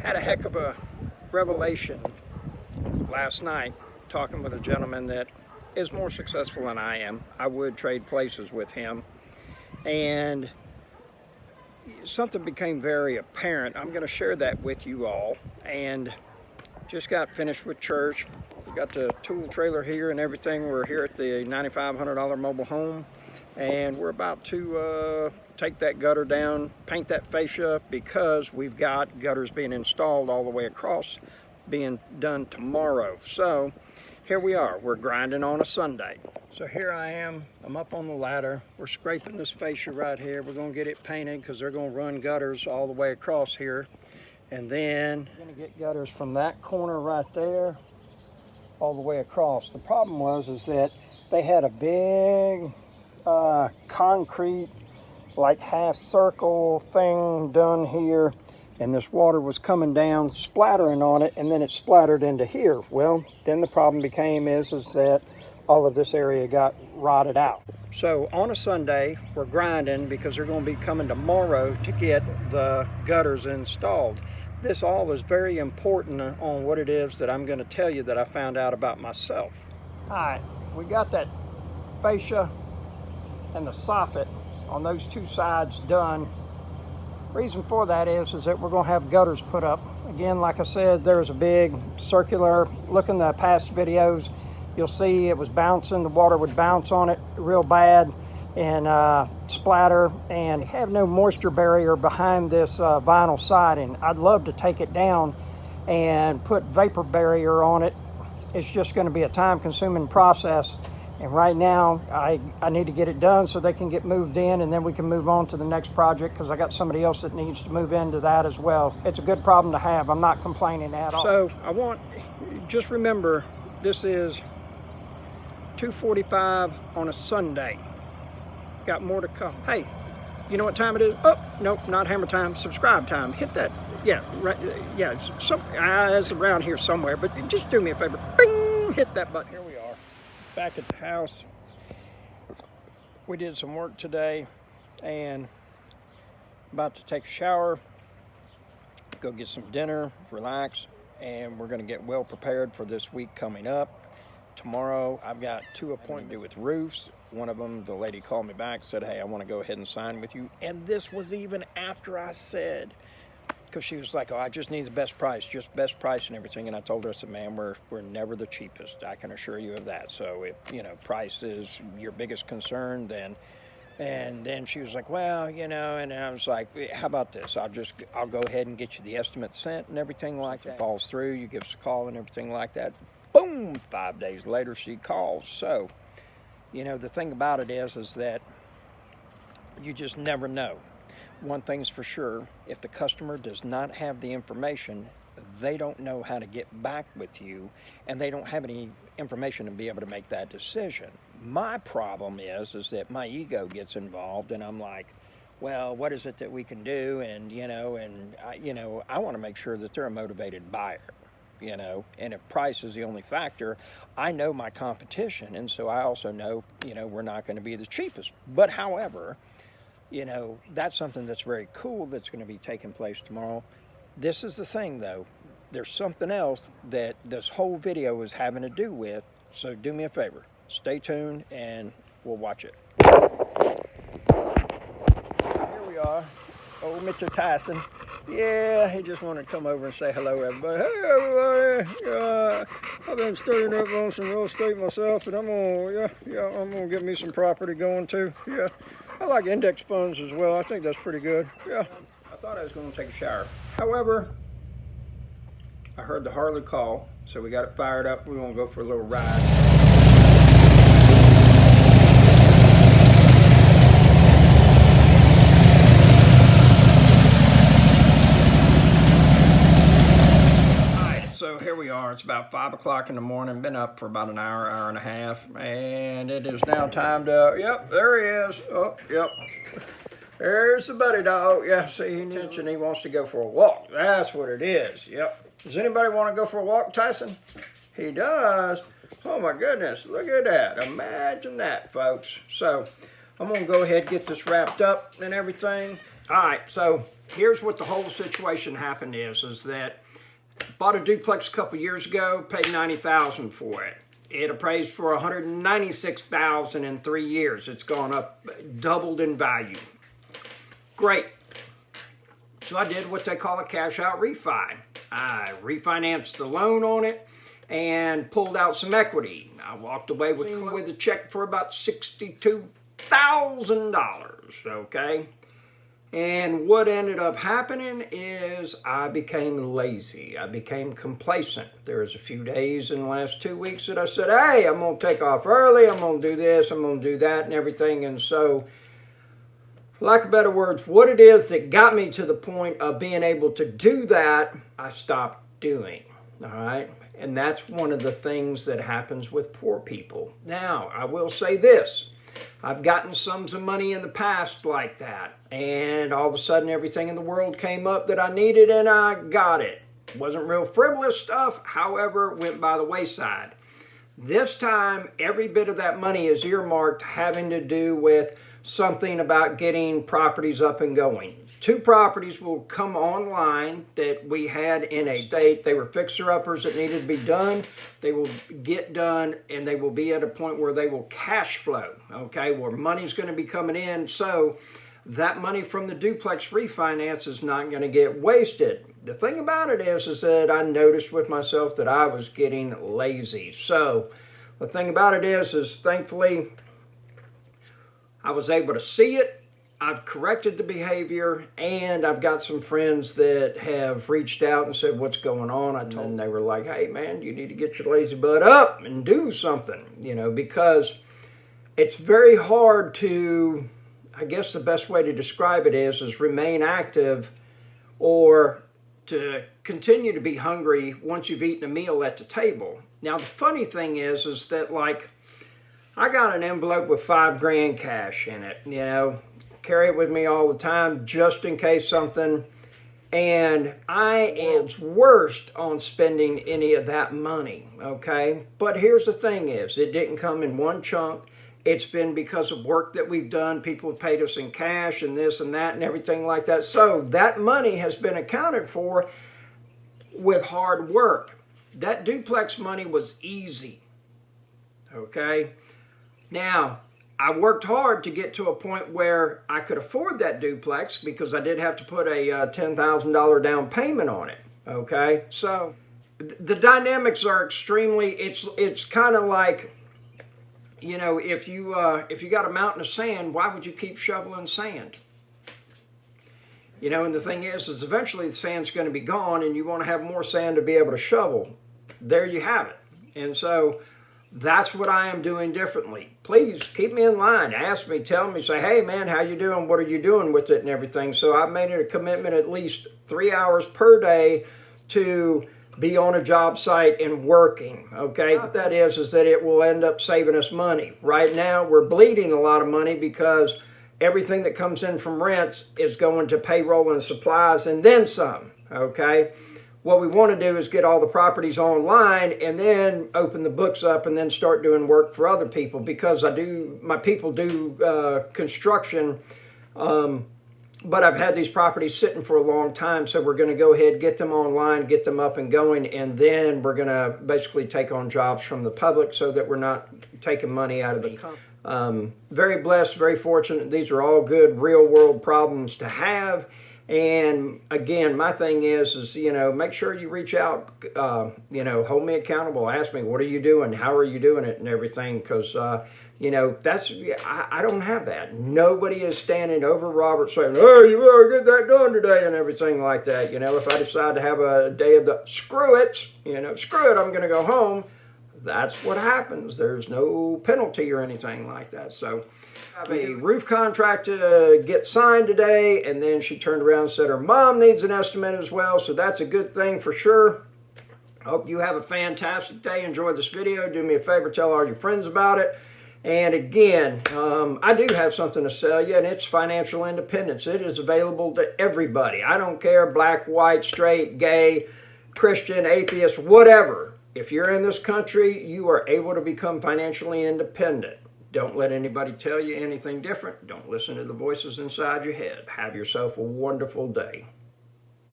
Had a heck of a revelation last night talking with a gentleman that is more successful than I am. I would trade places with him, and something became very apparent. I'm going to share that with you all. And just got finished with church. We got the tool trailer here and everything. We're here at the $9,500 mobile home, and we're about to take that gutter down, paint that fascia, because we've got gutters being installed all the way across, being done tomorrow. So here we are, we're grinding on a Sunday. So here I am, I'm up on the ladder. We're scraping this fascia right here. We're gonna get it painted because they're gonna run gutters all the way across here. And then we're gonna get gutters from that corner right there all the way across. The problem was that they had a big concrete, like half circle thing done here, and this water was coming down, splattering on it, and then it splattered into here. Well, then the problem became is that all of this area got rotted out. So on a Sunday, we're grinding because they're going to be coming tomorrow to get the gutters installed. This all is very important on what it is that I'm going to tell you that I found out about myself. All right, we got that fascia and the soffit on those two sides done. Reason for that is that we're going to have gutters put up. Again, like I said, there's a big circular, look in the past videos, you'll see it was bouncing, the water would bounce on it real bad and splatter, and have no moisture barrier behind this vinyl siding. I'd love to take it down and put vapor barrier on it. It's just going to be a time-consuming process, and right now I need to get it done so they can get moved in, and then we can move on to the next project because I got somebody else that needs to move into that as well. It's a good problem to have. I'm not complaining at all. So just remember, this is 2:45 on a Sunday. Got more to come. Hey, you know what time it is? Oh, nope, not hammer time, subscribe time. Hit that. Yeah, right. Yeah, it's around here somewhere, but just do me a favor. Bing! Hit that button. Here we are, back at the house. We did some work today, and about to take a shower, go get some dinner, relax, and we're going to get well prepared for this week coming up. Tomorrow, I've got 2 appointments to do with roofs. One of them, the lady called me back, said, hey, I want to go ahead and sign with you. And this was even after I said, because she was like, oh, I just need the best price, just best price and everything. And I told her, I said, man, we're never the cheapest. I can assure you of that. So if, price is your biggest concern, then. And then she was like, well, and I was like, how about this? I'll go ahead and get you the estimate sent and everything like that. Falls through, you give us a call and everything like that. Boom, 5 days later, she calls. So, the thing about it is that you just never know. One thing's for sure, if the customer does not have the information, they don't know how to get back with you, and they don't have any information to be able to make that decision. My problem is that my ego gets involved, and I'm like, well, what is it that we can do? And, I want to make sure that they're a motivated buyer. And if price is the only factor, I know my competition, and so I also know, we're not going to be the cheapest. But however, that's something that's very cool that's going to be taking place tomorrow. This is the thing, though. There's something else that this whole video is having to do with, so do me a favor. Stay tuned, and we'll watch it. Here we are, old Mr. Tyson. Yeah, he just wanted to come over and say hello, everybody. Hey, everybody. I've been studying up on some real estate myself, and I'm gonna get me some property going too. Yeah, I like index funds as well. I think that's pretty good. Yeah, I thought I was gonna take a shower. However, I heard the Harley call, so we got it fired up. We're gonna go for a little ride. So here we are, it's about 5 o'clock in the morning, been up for about an hour, hour and a half, and it is now time to, yep, there he is, oh, yep, there's the buddy dog, yeah, see, he wants to go for a walk, that's what it is, yep. Does anybody want to go for a walk, Tyson? He does. Oh my goodness, look at that, imagine that, folks. So, I'm going to go ahead and get this wrapped up and everything. All right, so here's what the whole situation happened is that bought a duplex a couple years ago, paid $90,000 for it. It appraised for $196,000 in 3 years. It's gone up, doubled in value. Great. So I did what they call a cash out refi. I refinanced the loan on it and pulled out some equity. I walked away with a check for about $62,000, okay? And what ended up happening is I became lazy. I became complacent. There was a few days in the last 2 weeks that I said, hey, I'm going to take off early. I'm going to do this. I'm going to do that and everything. And so, for lack of better words, what it is that got me to the point of being able to do that, I stopped doing. All right? And that's one of the things that happens with poor people. Now, I will say this. I've gotten sums of money in the past like that, and all of a sudden everything in the world came up that I needed and I got it. Wasn't real frivolous stuff, however, went by the wayside. This time, every bit of that money is earmarked having to do with something about getting properties up and going. 2 properties will come online that we had in a state. They were fixer-uppers that needed to be done. They will get done, and they will be at a point where they will cash flow, okay, where money's going to be coming in. So that money from the duplex refinance is not going to get wasted. The thing about it is that I noticed with myself that I was getting lazy. So the thing about it is thankfully I was able to see it. I've corrected the behavior, and I've got some friends that have reached out and said, what's going on? I told them, they were like, hey man, you need to get your lazy butt up and do something, you know, because it's very hard to, I guess the best way to describe it is remain active or to continue to be hungry once you've eaten a meal at the table. Now, the funny thing is that like, I got an envelope with $5,000 cash in it, you know, carry it with me all the time just in case something, and I am worst on spending any of that money, okay? But here's the thing is, it didn't come in one chunk. It's been because of work that we've done. People have paid us in cash and this and that and everything like that. So that money has been accounted for with hard work. That duplex money was easy, okay? Now, I worked hard to get to a point where I could afford that duplex because I did have to put a $10,000 down payment on it, okay? So the dynamics are extremely, it's kind of like, you know, if you got a mountain of sand, why would you keep shoveling sand? You know, and the thing is eventually the sand's going to be gone and you want to have more sand to be able to shovel. There you have it. And so that's what I am doing differently. Please keep me in line. Ask me, tell me, say, hey man, how you doing? What are you doing with it and everything? So I've made it a commitment at least 3 hours per day to be on a job site and working, okay? What that is that it will end up saving us money. Right now, we're bleeding a lot of money because everything that comes in from rents is going to payroll and supplies and then some, okay? What we want to do is get all the properties online and then open the books up and then start doing work for other people because my people do construction, but I've had these properties sitting for a long time, so we're going to go ahead, get them online, get them up and going, and then we're going to basically take on jobs from the public so that we're not taking money out of the company. Very blessed, very fortunate. These are all good real world problems to have. And again, my thing is, you know, make sure you reach out, you know, hold me accountable, ask me, what are you doing? How are you doing it and everything? Because, you know, I don't have that. Nobody is standing over Robert saying, oh, you better get that done today and everything like that. You know, if I decide to have a day of the screw it, I'm going to go home. That's what happens. There's no penalty or anything like that. So I have a roof contract to get signed today, and then she turned around and said her mom needs an estimate as well, so that's a good thing for sure. Hope you have a fantastic day. Enjoy this video. Do me a favor, tell all your friends about it. And again, I do have something to sell you, and it's financial independence. It is available to everybody. I don't care, black, white, straight, gay, Christian, atheist, whatever. If you're in this country, you are able to become financially independent. Don't let anybody tell you anything different. Don't listen to the voices inside your head. Have yourself a wonderful day.